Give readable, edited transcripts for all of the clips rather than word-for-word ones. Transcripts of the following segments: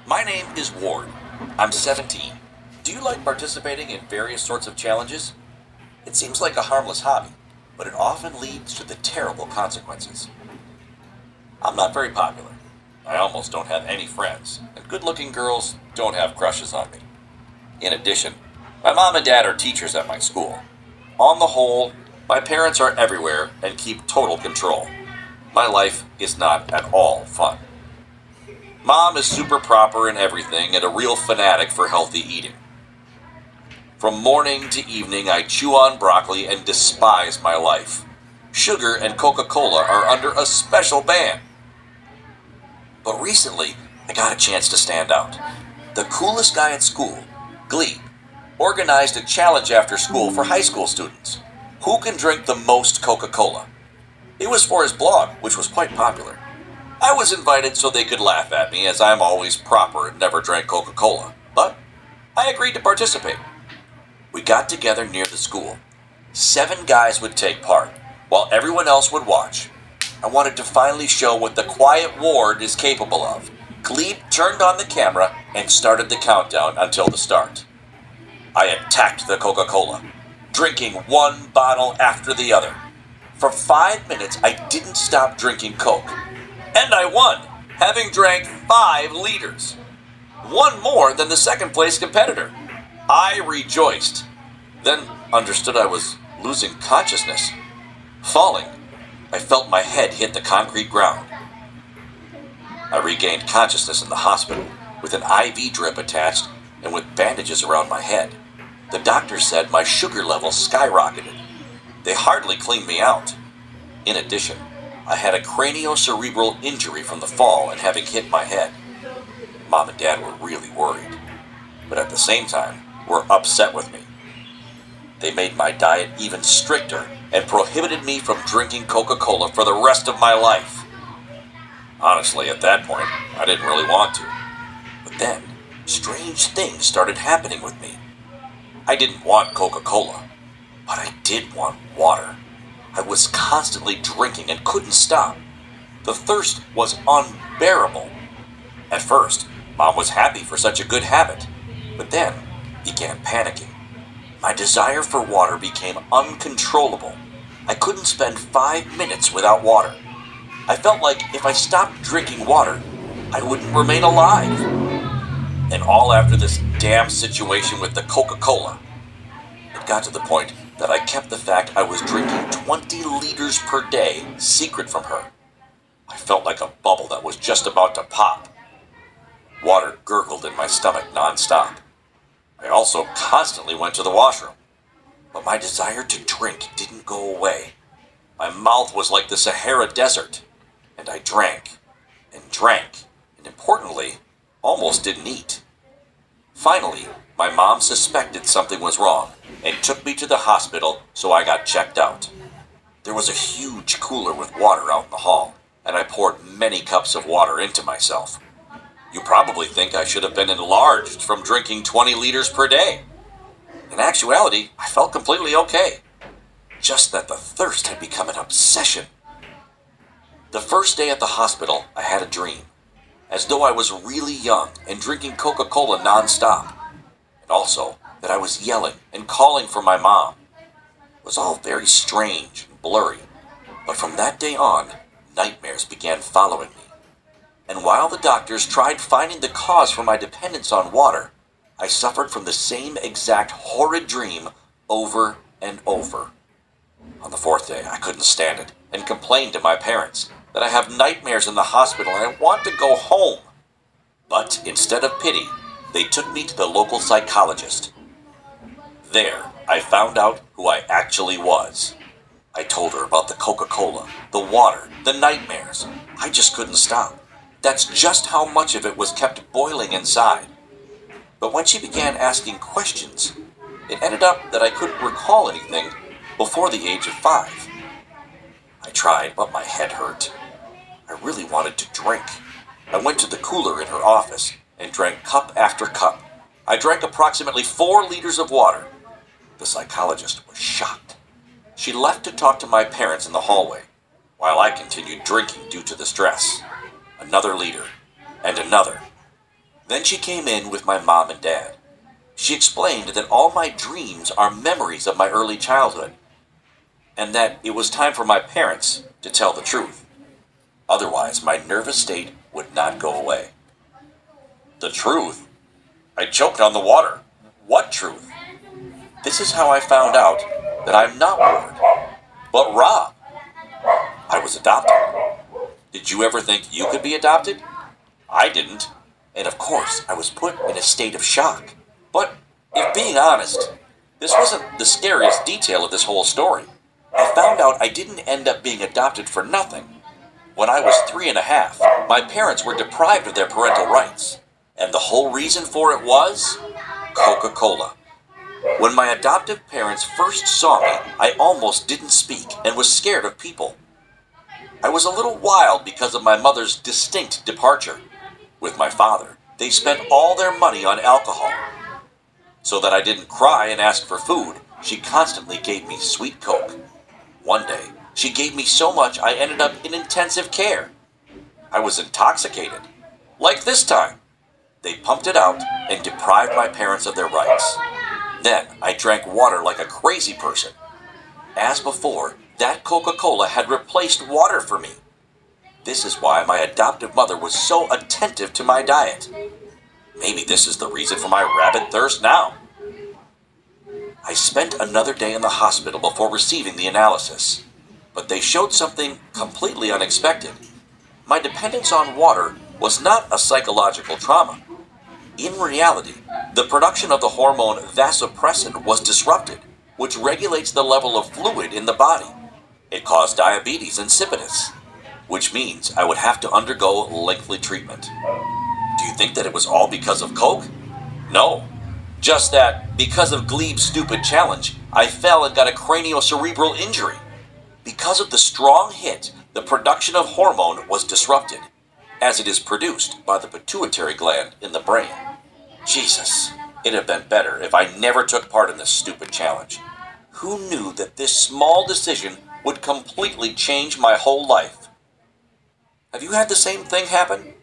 My name is Ward. I'm 17. Do you like participating in various sorts of challenges? It seems like a harmless hobby, but it often leads to the terrible consequences. I'm not very popular. I almost don't have any friends, and good-looking girls don't have crushes on me. In addition, my mom and dad are teachers at my school. On the whole, my parents are everywhere and keep total control. My life is not at all fun. Mom is super proper in everything and a real fanatic for healthy eating. From morning to evening, I chew on broccoli and despise my life. Sugar and Coca-Cola are under a special ban. But recently, I got a chance to stand out. The coolest guy at school, Glebe, organized a challenge after school for high school students. Who can drink the most Coca-Cola? It was for his blog, which was quite popular. I was invited so they could laugh at me, as I'm always proper and never drank Coca-Cola, but I agreed to participate. We got together near the school. 7 guys would take part, while everyone else would watch. I wanted to finally show what the quiet Ward is capable of. Glebe turned on the camera and started the countdown until the start. I attacked the Coca-Cola, drinking one bottle after the other. For 5 minutes, I didn't stop drinking Coke. And I won, having drank 5 liters. One more than the second place competitor. I rejoiced, then understood I was losing consciousness. Falling, I felt my head hit the concrete ground. I regained consciousness in the hospital, with an IV drip attached and with bandages around my head. The doctor said my sugar level skyrocketed. They hardly cleaned me out. In addition, I had a craniocerebral injury from the fall and having hit my head. Mom and Dad were really worried, but at the same time, were upset with me. They made my diet even stricter and prohibited me from drinking Coca-Cola for the rest of my life. Honestly, at that point, I didn't really want to. But then, strange things started happening with me. I didn't want Coca-Cola, but I did want water. I was constantly drinking and couldn't stop. The thirst was unbearable. At first, Mom was happy for such a good habit, but then began panicking. My desire for water became uncontrollable. I couldn't spend 5 minutes without water. I felt like if I stopped drinking water, I wouldn't remain alive. And all after this damn situation with the Coca-Cola. It got to the point that I kept the fact I was drinking 20 liters per day secret from her. I felt like a bubble that was just about to pop. Water gurgled in my stomach nonstop. I also constantly went to the washroom. But my desire to drink didn't go away. My mouth was like the Sahara Desert. And I drank, and importantly, almost didn't eat. Finally, my mom suspected something was wrong and took me to the hospital so I got checked out. There was a huge cooler with water out in the hall, and I poured many cups of water into myself. You probably think I should have been enlarged from drinking 20 liters per day. In actuality, I felt completely okay. Just that the thirst had become an obsession. The first day at the hospital, I had a dream, as though I was really young and drinking Coca-Cola nonstop, and also that I was yelling and calling for my mom. It was all very strange and blurry, but from that day on, nightmares began following me. And while the doctors tried finding the cause for my dependence on water, I suffered from the same exact horrid dream over and over. On the 4th day, I couldn't stand it and complained to my parents that I have nightmares in the hospital and I want to go home. But instead of pity, they took me to the local psychologist. There, I found out who I actually was. I told her about the Coca-Cola, the water, the nightmares. I just couldn't stop. That's just how much of it was kept boiling inside. But when she began asking questions, it ended up that I couldn't recall anything before the age of 5. I tried, but my head hurt. I really wanted to drink. I went to the cooler in her office and drank cup after cup. I drank approximately 4 liters of water. The psychologist was shocked. She left to talk to my parents in the hallway, while I continued drinking due to the stress. Another liter, and another. Then she came in with my mom and dad. She explained that all my dreams are memories of my early childhood, and that it was time for my parents to tell the truth. Otherwise, my nervous state would not go away. The truth? I choked on the water. What truth? This is how I found out that I'm not Ward, but Rob. I was adopted. Did you ever think you could be adopted? I didn't. And of course, I was put in a state of shock. But, if being honest, this wasn't the scariest detail of this whole story. I found out I didn't end up being adopted for nothing. When I was 3.5, my parents were deprived of their parental rights. And the whole reason for it was Coca-Cola. When my adoptive parents first saw me, I almost didn't speak and was scared of people. I was a little wild because of my mother's distinct departure. With my father, they spent all their money on alcohol. So that I didn't cry and ask for food, she constantly gave me sweet Coke. One day, she gave me so much I ended up in intensive care. I was intoxicated. Like this time. They pumped it out and deprived my parents of their rights. Then I drank water like a crazy person. As before, that Coca-Cola had replaced water for me. This is why my adoptive mother was so attentive to my diet. Maybe this is the reason for my rabid thirst now. I spent another day in the hospital before receiving the analysis, but they showed something completely unexpected. My dependence on water was not a psychological trauma. In reality, the production of the hormone vasopressin was disrupted, which regulates the level of fluid in the body. It caused diabetes insipidus, which means I would have to undergo lengthy treatment. Do you think that it was all because of Coke? No. Just that, because of Gleeb's stupid challenge, I fell and got a craniocerebral injury. Because of the strong hit, the production of hormone was disrupted, as it is produced by the pituitary gland in the brain. Jesus, it'd have been better if I never took part in this stupid challenge. Who knew that this small decision would completely change my whole life? Have you had the same thing happen?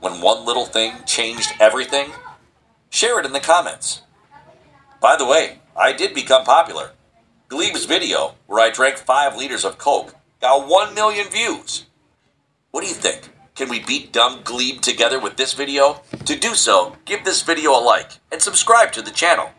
When one little thing changed everything? Share it in the comments. By the way, I did become popular. Gleeb's video, where I drank 5 liters of Coke, got 1 million views. What do you think? Can we beat dumb Gleeb together with this video? To do so, give this video a like and subscribe to the channel.